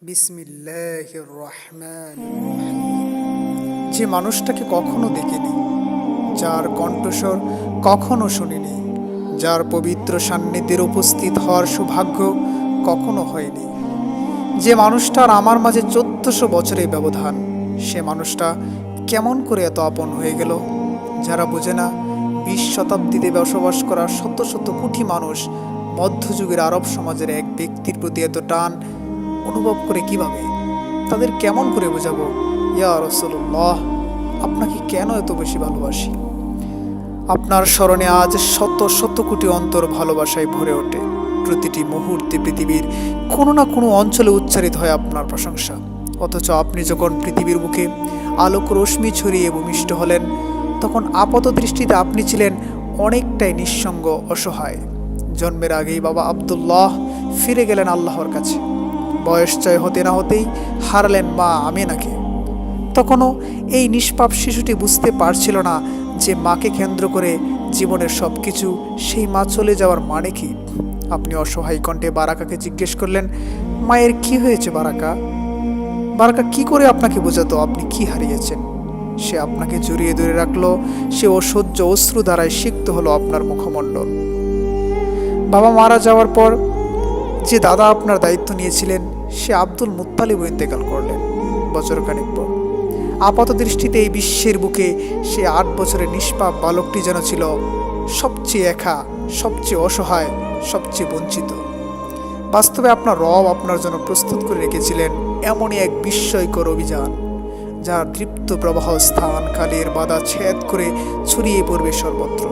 বিসমিল্লাহির রহমানির রহিম। যে মানুষটাকে কখনো দেখিনি, যার কণ্ঠস্বর কখনো শুনিনি, যার পবিত্র সান্নিধ্যের উপস্থিত হওয়ার সৌভাগ্য কখনো হয়নি, যে মানুষটার আমার মাঝে 1400 বছরের ব্যবধান, সে মানুষটা কেমন করে এত আপন হয়ে গেল? যারা বোঝে না 20 শতাব্দীতে বসবাস করা শত শত কোটি মানুষ মধ্যযুগের আরব সমাজের এক ব্যক্তির প্রতি এত টান অনুভব করে কিভাবে, তাদের কেমন করে বোঝাবো? ইয়া রাসূলুল্লাহ, আপনাকে কেন এত বেশি ভালোবাসি। আপনার স্মরণে আজ শত শত কোটি অন্তর ভালোবাসায় ভরে ওঠে। প্রতিটি মুহূর্তে পৃথিবীর কোনো না কোনো অঞ্চলে উচ্চারিত হয় আপনার প্রশংসা। অথচ আপনি যখন পৃথিবীর বুকে আলোক রশ্মি ছড়িয়ে ভূমিষ্ঠ হলেন, তখন আপাত দৃষ্টিতে আপনি ছিলেন অনেকটাই নিঃসঙ্গ, অসহায়। জন্মের আগেই বাবা আব্দুল্লাহ ফিরে গেলেন আল্লাহর কাছে। বয়স চয় হতে না হতেই হারালেন মা আমিনাকে। তখনও এই নিষ্পাপ শিশুটি বুঝতে পারছিল না যে মাকে কেন্দ্র করে জীবনের সব কিছু, সেই মা চলে যাওয়ার মানে কি। আপনি অসহায় কণ্ঠে বারাকাকে জিজ্ঞেস করলেন, মায়ের কি হয়েছে বারাকা? বারাকা কি করে আপনাকে বোঝাতো আপনি কি হারিয়েছেন? সে আপনাকে জড়িয়ে ধরে রাখলো, সে অসহ্য অশ্রু দ্বারায় সিক্ত হলো আপনার মুখমণ্ডল। বাবা মারা যাওয়ার পর যে দাদা আপনার দায়িত্ব নিয়েছিলেন, সে আব্দুল মুত্তালিব ইন্তেকাল করলেন বছরখানেক পর। আপাত দৃষ্টিতে এই বিশ্বের বুকে সে 8 বছরের নিষ্পাপ বালকটি যেন ছিল সবচেয়ে একা, সবচেয়ে অসহায়, সবচেয়ে বঞ্চিত। বাস্তবে আপনার রব আপনার জন্য প্রস্তুত করে রেখেছিলেন এমনই এক বিস্ময়কর অভিযান, যার তৃপ্ত প্রবাহ স্থান কালের বাধা ছেদ করে ছড়িয়ে পড়বে সর্বত্র।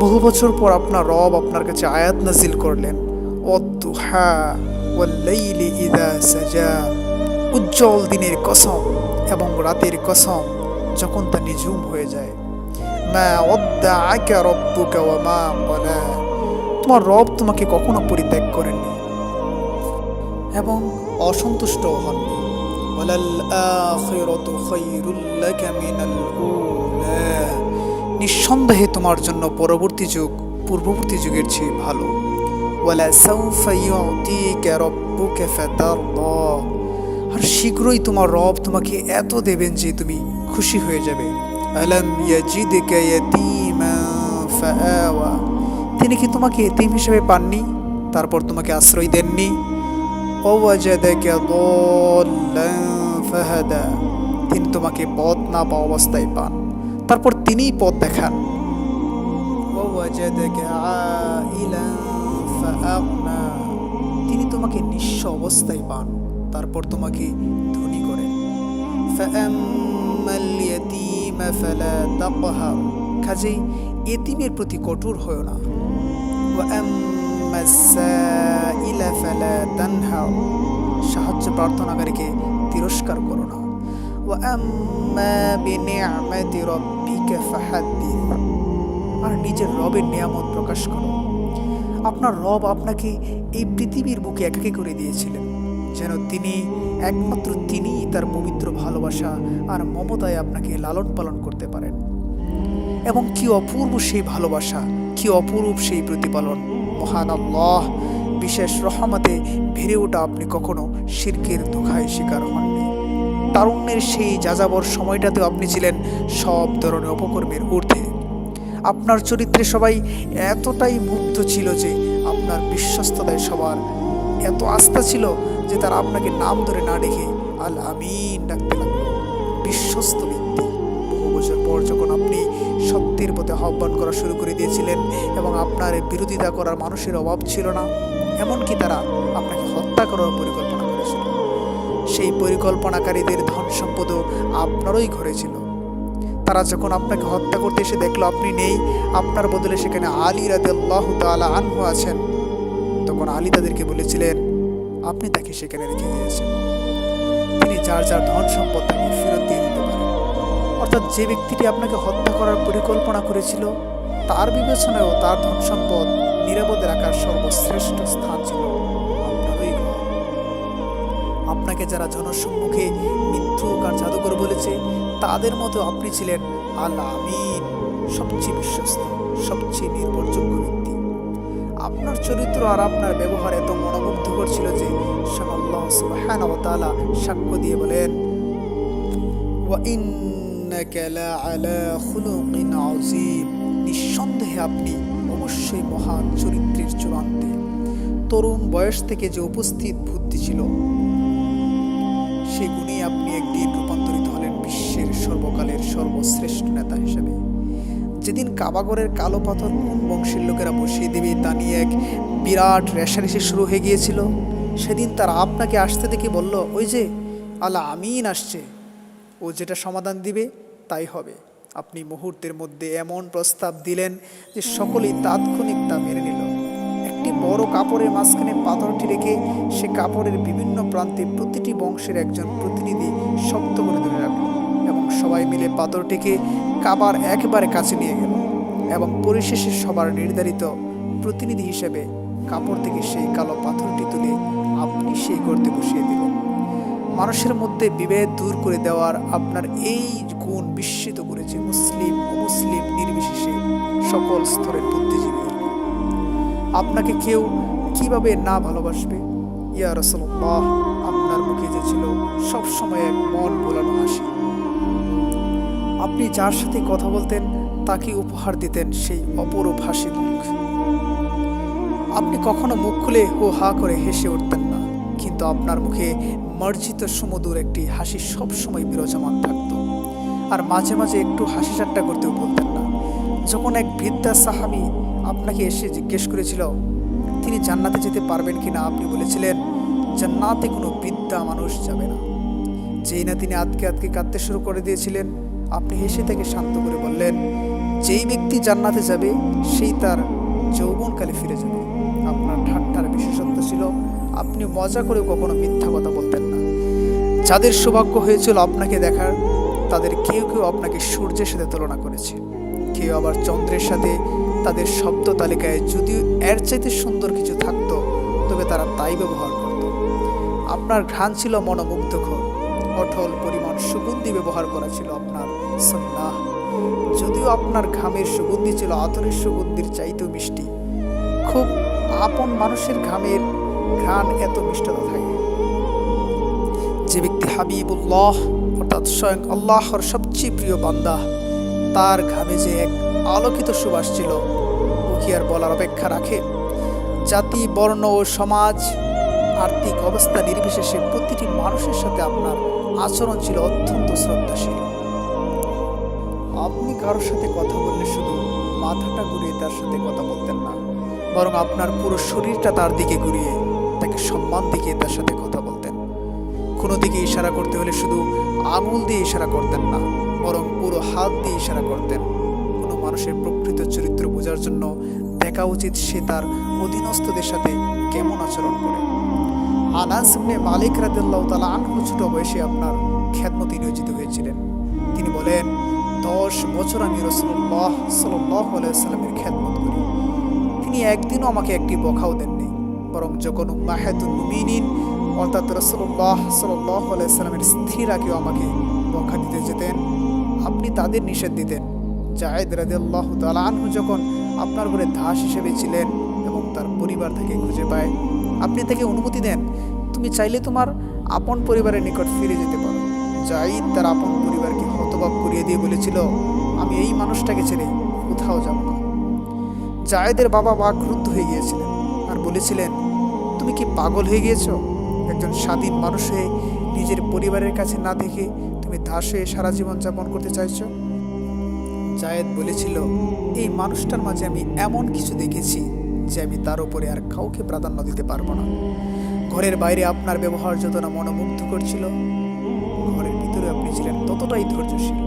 বহু বছর পর আপনার রব আপনার কাছে আয়াত নাজিল করলেন, ওয়াদ-দুহা ওয়াল-লাইলি ইযা সাজা, উজ্জ্বল দিনের কসম এবং রাতের কসম যখন তা নিঝুম হয়ে যায়। মা ওয়াদ্দাআকা রাব্বুকা ওয়া মা ক্বালা, তোমার রব তোমাকে কখনো পরিত্যাগ করেননি এবং অসন্তুষ্টও হননি। ওয়ালাল আখিরাতু খায়রুল লাকা মিনাল উলা, নিঃসন্দেহে তোমার জন্য পরবর্তী যুগ পূর্ববর্তী যুগের চেয়ে ভালো। ওয়ালা সাউফা ইউতিকা রাব্বুকা ফাতারদা, আর শীঘ্রই তোমার রব তোমাকে এত দেবেন যে তুমি খুশি হয়ে যাবে। আলাম ইয়াজিদকা ইয়াতীমান ফাআওয়া, তিনি কি তোমাকে এতিম হিসেবে পাননি, তারপর তোমাকে আশ্রয় দেননি? ওয়াজাদাকা দাল্লান ফাহাদা, তিনি তোমাকে পথ না পাওয়া অবস্থায় পান, তারপর তিনিই পথ দেখান। ওয়াজাদাকা আইলান ফাআগনা, তিনি তোমাকে নিঃস্ব অবস্থায় পান, তারপর তোমাকে ধনী করেন। ফাআম্মাল ইয়াতীমা ফালা তাকহার, কাজেই এতিমের প্রতি কঠোর হয়ো না। ওয়া আম্মাস সাইলা ফালা তানহার, সাহায্য প্রার্থনাকারীকে তিরস্কার করো না। ওয়া আম্মা বিনিআমাতি রাব্বিকা ফাহাদ্দিস, আর নিজের রবের নিয়ামত প্রকাশ করো। আপনার রব আপনাকে এই পৃথিবীর বুকে একাকী করে দিয়েছিলেন, যেন একমাত্র তিনিই তার পবিত্র ভালোবাসা আর মমতায় আপনাকে লালন পালন করতে পারেন। এবং কি অপূর্ব সেই ভালোবাসা, কি অপরূপ সেই প্রতিপালন। মহান আল্লাহ বিশেষ রহমতে ভেড়ে ওঠা আপনি কখনো শিরকের ধোঁকায় শিকার হননি। তারুণ্যের সেই যাযাবর সময়টাতেও আপনি ছিলেন সব ধরনের অপকর্মের ঊর্ধ্বে। আপনার চরিত্রে সবাই এতটাই মুগ্ধ ছিল যে আপনার বিশ্বস্ততায় সবার এত আস্থা ছিল যে তারা আপনাকে নাম ধরে না ডেকে আল আমিন ডাকতে লাগলো, বিশ্বস্ত ব্যক্তি। বহু বছর পর যখন আপনি সত্যের পথে আহ্বান করা শুরু করে দিয়েছিলেন এবং আপনার বিরোধিতা করার মানুষের অভাব ছিল না, এমনকি তারা আপনাকে হত্যা করার পরিকল্পনা করেছিল, সেই পরিকল্পনাকারীদের ধন সম্পদও আপনারই ঘরে ছিল। তারা যখন আপনাকে হত্যা করতে এসে দেখলো আপনি নেই, আপনার বদলে সেখানে আলী রাদিয়াল্লাহু তাআলা আনহু আছেন, তখন আলী তাদেরকে বলেছিলেন আপনি তাকে সেখানে রেখে গিয়েছেন, তিনি যার যার ধন সম্পদ তাকে ফেরত দিয়ে দিতে পারেন। অর্থাৎ যে ব্যক্তিটি আপনাকে হত্যা করার পরিকল্পনা করেছিল, তার বিবেচনায়ও তার ধন সম্পদ নিরাপদে রাখার সর্বশ্রেষ্ঠ স্থান ছিল আপনারই ঘর। আপনাকে যারা জনসম্মুখে মিথ্যুক আর জাদুকর বলেছে, তাদের মতো আপনি ছিলেন আল আমিন, সবচেয়ে বিশ্বস্ত, সবচেয়ে নির্ভরযোগ্য ব্যক্তি। আপনার চরিত্র আর আপনার ব্যবহার এত মনোমুগ্ধকর ছিল যে স্বয়ং আল্লাহ সুবহানাহু ওয়া তাআলা সাক্ষ্য দিয়ে বলেন, ওয়া ইন্নাকা লাআলা খুলুকিন আযীম, নিঃসন্দেহে আপনি অবশ্যই মহান চরিত্রের চূড়ান্তে। তরুণ বয়স থেকে যে উপস্থিত বুদ্ধি ছিল, সেই গুণে আপনি একদিন রূপান্তরিত হলেন বিশ্বের সর্বকালের সর্বশ্রেষ্ঠ নেতা হিসেবে। যেদিন কাবাগরের কালো পাথর কোন বংশের লোকেরা বসিয়ে দেবে তা নিয়ে এক বিরাট রেষারেষি শুরু হয়ে গিয়েছিল, সেদিন তারা আপনাকে আসতে দেখে বলল, ওই যে আল আমিন আসছে, ও যেটা সমাধান দিবে তাই হবে। আপনি মুহূর্তের মধ্যে এমন প্রস্তাব দিলেন যে সকলেই তাৎক্ষণিক তা মেনে নিল। একটি বড় কাপড়ের মাঝখানে পাথরটি রেখে সে কাপড়ের বিভিন্ন প্রান্তে প্রতিটি বংশের একজন প্রতিনিধি শক্ত করে ধরে রাখল এবং সবাই মিলে পাথরটিকে কাবার একেবারে কাছে নিয়ে গেল এবং পরিশেষে সবার নির্ধারিত প্রতিনিধি হিসেবে কাপড় থেকে সেই কালো পাথরটি তুলে আপনি সেই গর্তে বসিয়ে দিলেন। মানুষের মধ্যে বিভেদ দূর করে দেওয়ার আপনার এই গুণ বিস্মিত করেছে মুসলিম অমুসলিম নির্বিশেষে সকল স্তরের বুদ্ধিজীবী। আপনাকে কেউ কিভাবে না ভালোবাসবে? ইয়া রাসূলুল্লাহ, আপনার মুখে যে ছিল সবসময় এক মন ভোলানো হাসি। আপনি যার সাথে কথা বলতেন তাকে উপহার দিতেন সেই অপরূপ হাসি মুখ। আপনি কখনো মুখ খুলে হো হা করে হেসে উঠতেন না, কিন্তু আপনার মুখে মার্জিত সুমধুর একটি হাসি সবসময় বিরাজমান থাকত। আর মাঝে মাঝে একটু হাসি ঠাট্টা করতেও বলতেন না। যখন এক বৃদ্ধা সাহাবী আপনাকে এসে জিজ্ঞেস করেছিল তিনি জান্নাতে যেতে পারবেন কিনা, আপনি বলেছিলেন, জান্নাতে কোনো বৃদ্ধা মানুষ যাবে না। যেই না তিনি আতকে আতকে কাঁদতে শুরু করে দিয়েছিলেন, আপনি হেসে তাকে শান্ত করে বললেন, যেই ব্যক্তি জান্নাতে যাবে সেই তার যৌবনকালে ফিরে যাবে। আপনার ঠাট্টার বিশেষত্ব ছিল আপনি মজা করে কখনো মিথ্যা কথা বলতেন না। যাদের সৌভাগ্য হয়েছিল আপনাকে দেখার, তাদের কেউ কেউ আপনাকে সূর্যের সাথে তুলনা করেছে, কেউ আবার চন্দ্রের সাথে। তাদের শব্দ তালিকায় যদিও এর চাইতে সুন্দর কিছু থাকতো, তবে তারা তাই ব্যবহার করত। আপনার ঘ্রাণ ছিল মনোমুগ্ধকর, অটল পরিমাণ সুগন্ধি ব্যবহার করা ছিল আপনার সুন্নাহ। যদিও আপনার ঘামের সুগন্ধি ছিল আতরের সুগন্ধির চাইতেও মিষ্টি। খুব আপন মানুষের ঘামের ঘ্রাণ এত মিষ্টতা থাকে। যে ব্যক্তি হাবিবুল্লাহ অর্থাৎ স্বয়ং আল্লাহর সবচেয়ে প্রিয় বান্দা, তার ঘামে যে এক আলোকিত সুবাস ছিল, ও কি আর বলার অপেক্ষা রাখে? জাতি, বর্ণ ও সমাজ, আর্থিক অবস্থা নির্বিশেষে প্রতিটি মানুষের সাথে আপনার আচরণ ছিল অত্যন্ত শ্রদ্ধাশীল। আপনি কারোর সাথে কথা বললে শুধু মাথাটা ঘুরিয়ে তার সাথে কথা বলতেন না, বরং আপনার পুরো শরীরটা তার দিকে ঘুরিয়ে তাকে সম্মান দেখিয়ে তার সাথে কথা বলতেন। কোনো দিকে ইশারা করতে হলে শুধু আঙুল দিয়ে ইশারা করতেন না, বরং পুরো হাত দিয়ে ইশারা করতেন। কোনো মানুষের প্রকৃত চরিত্র বোঝার জন্য দেখা উচিত সে তার অধীনস্থদের সাথে কেমন আচরণ করে। আনাস ইবনে মালিক রাদিয়াল্লাহু তাআলা আনহু ছোট বয়সে আপনার খেদমতে নিয়োজিত হয়েছিলেন। তিনি বলেন, 10 বছর আমি রাসূলুল্লাহ সাল্লাল্লাহু আলাইহি ওয়াসাল্লামের খেদমত করি। তিনি একদিনও আমাকে একটি বকাও দেননি, বরং যখন উম্মাহাতুল মুমিনিন অর্থাৎ রাসূলুল্লাহ সাল্লাল্লাহু আলাইহি ওয়াসাল্লামের স্ত্রীরা কেউ আমাকে বকা দিতে যেতেন, আপনি তাদের নিষেধ দিতেন। যায়েদ রাদিয়াল্লাহু তাআলা আনহু যখন আপনার ঘরে দাস হিসেবে ছিলেন এবং তার পরিবার তাকে খুঁজে পায়, আপনি তাকে অনুমতি দেন, তুমি চাইলে তোমার আপন পরিবারের নিকট ফিরে যেতে পারো। যায়েদ তার আপন পরিবারকে হতবাক করিয়ে দিয়ে বলেছিল, আমি এই মানুষটাকে ছেড়ে কোথাও যাব না। যায়েদের বাবা বাকরুদ্ধ হয়ে গিয়েছিলেন আর বলেছিলেন, তুমি কি পাগল হয়ে গিয়েছ? একজন স্বাধীন মানুষ হয়ে নিজের পরিবারের কাছে না দেখে তুমি দাস হয়ে সারা জীবন যাপন করতে চাইছো? যায়েদ বলেছিল, এই মানুষটার মাঝে আমি এমন কিছু দেখেছি যে আমি তার উপরে আর কাউকে প্রাধান্য দিতে পারবো না। ঘরের বাইরে আপনার ব্যবহার যত না মনোমুগ্ধ করছিল, ঘরের ভিতরে আপনি ছিলেন ততটাই ধৈর্যশীল।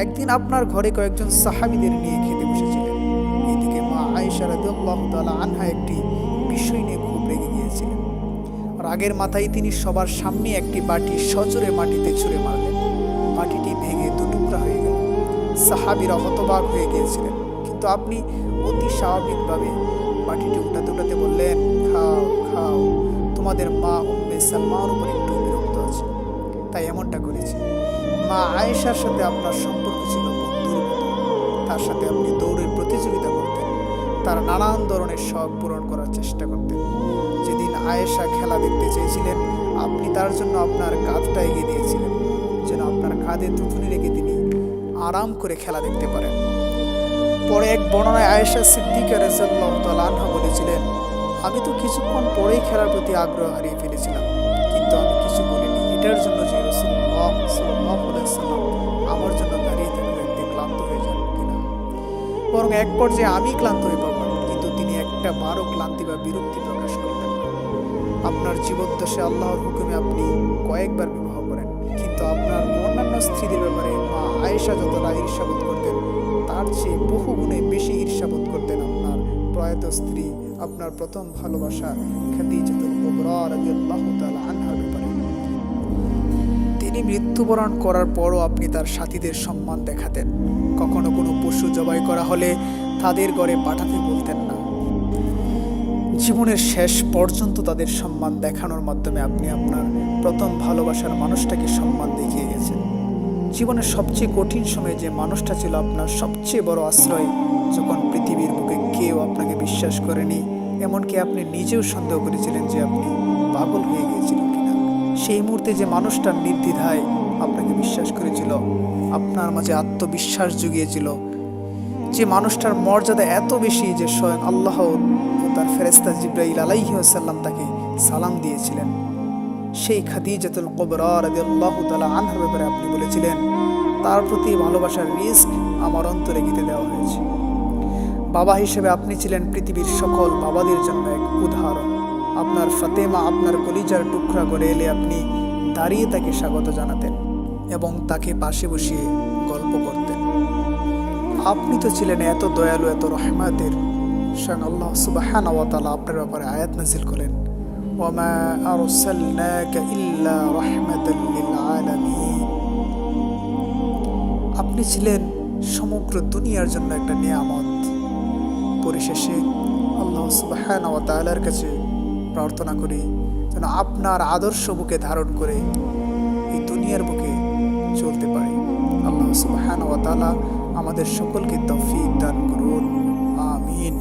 একদিন আপনার ঘরে কয়েকজন সাহাবীদের নিয়ে খেতে বসেছিলেন। এইদিকে মা আয়েশা রাদিয়াল্লাহু তাআলা আনহা একটি বিষয় নিয়ে খুব রেগে গিয়েছিলেন। রাগের মাথায় তিনি সবার সামনে একটি বাটি সজোরে মাটিতে ছুঁড়ে মারলেন। বাটিটি ভেঙে দুটুকরা হয়ে গেল। সাহাবীরা হতবাক হয়ে গিয়েছিলেন, কিন্তু আপনি অতি স্বাভাবিকভাবে বাটিটি উঠাতে উঠাতে বললেন, খাও খাও, তোমাদের মা উম্মে সালমার উপর একটু বিরক্ত আছে, তাই এমনটা করেছে। মা আয়েশার সাথে আপনার সম্পর্ক ছিল বন্ধুর মতো। তার সাথে আপনি দৌড়ের প্রতিযোগিতা করতেন, তার নানান ধরনের শখ পূরণ করার চেষ্টা করতেন। যেদিন আয়েশা খেলা দেখতে চেয়েছিলেন, আপনি তার জন্য আপনার কাঁধটা এগিয়ে দিয়েছিলেন, যেন আপনার কাঁধে থুথুনি রেখে তিনি আরাম করে খেলা দেখতে পারেন। পরে এক বর্ণনায় আয়েশা সিদ্দিকা রাদিয়াল্লাহু তাআলা আনহা বলেছিলেন, আমি তো কিছুক্ষণ পরেই খেলার প্রতি আগ্রহ হারিয়ে ফেলেছিলাম, কিন্তু আমি কিছু বলিনি এটার জন্য যে রাসূলুল্লাহ সাল্লাল্লাহু আলাইহি ওয়াসাল্লাম আমার জন্য দাঁড়িয়ে থাকলে ক্লান্ত হয়ে যান কিনা। বরং এক পর্যায়ে আমি ক্লান্ত হয়ে পড়লাম, কিন্তু তিনি একটা বারো ক্লান্তি বা বিরক্তি প্রকাশ করলেন না। আপনার জীবদ্দশায় আল্লাহর হুকুমে আপনি কয়েকবার বিবাহ করেন, কিন্তু আপনার অন্যান্য স্ত্রীদের ব্যাপারে মা আয়েশা যতটা ঈর্ষাবোধ করতেন, তার চেয়ে বহু গুণে বেশি ঈর্ষাবোধ করতেন আপনার প্রয়াত স্ত্রী, আপনার প্রথম ভালোবাসা খাদিজাতুল কুবরা রাদিয়াল্লাহু তাআলা আনহার ব্যাপারে। তিনি মৃত্যুবরণ করার পরও আপনি তার সাথীদের সম্মান দেখাতেন। কখনো কোনো পশু জবাই করা হলে তাদের ঘরে পাঠাতে বলতেন না। জীবনের শেষ পর্যন্ত তাদের সম্মান দেখানোর মাধ্যমে আপনি আপনার প্রথম ভালোবাসার মানুষটাকে সম্মান দেখিয়ে গেছেন। জীবনের সবচেয়ে কঠিন সময়ে যে মানুষটা ছিল আপনার সবচেয়ে বড় আশ্রয়, যখন পৃথিবীর বুকে কেউ আপনাকে বিশ্বাস করেনি, এমনকি আপনি নিজেও সন্দেহ করেছিলেন যে আপনি পাগল হয়ে গিয়েছিলেন কিনা, সেই মুহূর্তে যে মানুষটা নির্দ্বিধায় আপনাকে বিশ্বাস করেছিল, আপনার মাঝে আত্মবিশ্বাস জুগিয়েছিল, যে মানুষটার মর্যাদা এত বেশি যে স্বয়ং আল্লাহ ও তার ফেরেশতা জিবরাইল আলাইহিস সালাম তাকে সালাম দিয়েছিলেন, সেই খাদিজাতুল কুবরা রাদিয়াল্লাহু তাআলা আনহার ব্যাপারে আপনি বলেছিলেন, তার প্রতি ভালোবাসার রিস্ক আমার অন্তরে গেঁথে দেওয়া হয়েছে। বাবা হিসেবে আপনি ছিলেন পৃথিবীর সকল বাবাদের জন্য এক উদাহরণ। আপনার ফাতেমা আপনার কলিজার টুকরা করে এলে আপনি দাঁড়িয়ে তাকে স্বাগত জানাতেন এবং তাকে পাশে বসিয়ে গল্প করতেন। আপনি তো ছিলেন এত দয়ালু, এত রহমতের, স্বয়ং আল্লাহ সুবহানাহু ওয়া তাআলা আপনার ব্যাপারে আয়াত নাযিল করেন, ওয়ামা আরসালনাকা ইল্লা রাহমাতাল লিল আলামিন। আপনি ছিলেন সমগ্র দুনিয়ার জন্য একটা নিয়ামত। পরিশেষে আল্লাহ সুবহানাহু ওয়া তাআলার কাছে প্রার্থনা করি যেন আপনার আদর্শ বুকে ধারণ করে এই দুনিয়ার বুকে চলতে পারে। আল্লাহ সুবহানাহু ওয়া তাআলা আমাদের সকলকে তৌফিক দান করুন, আমিন।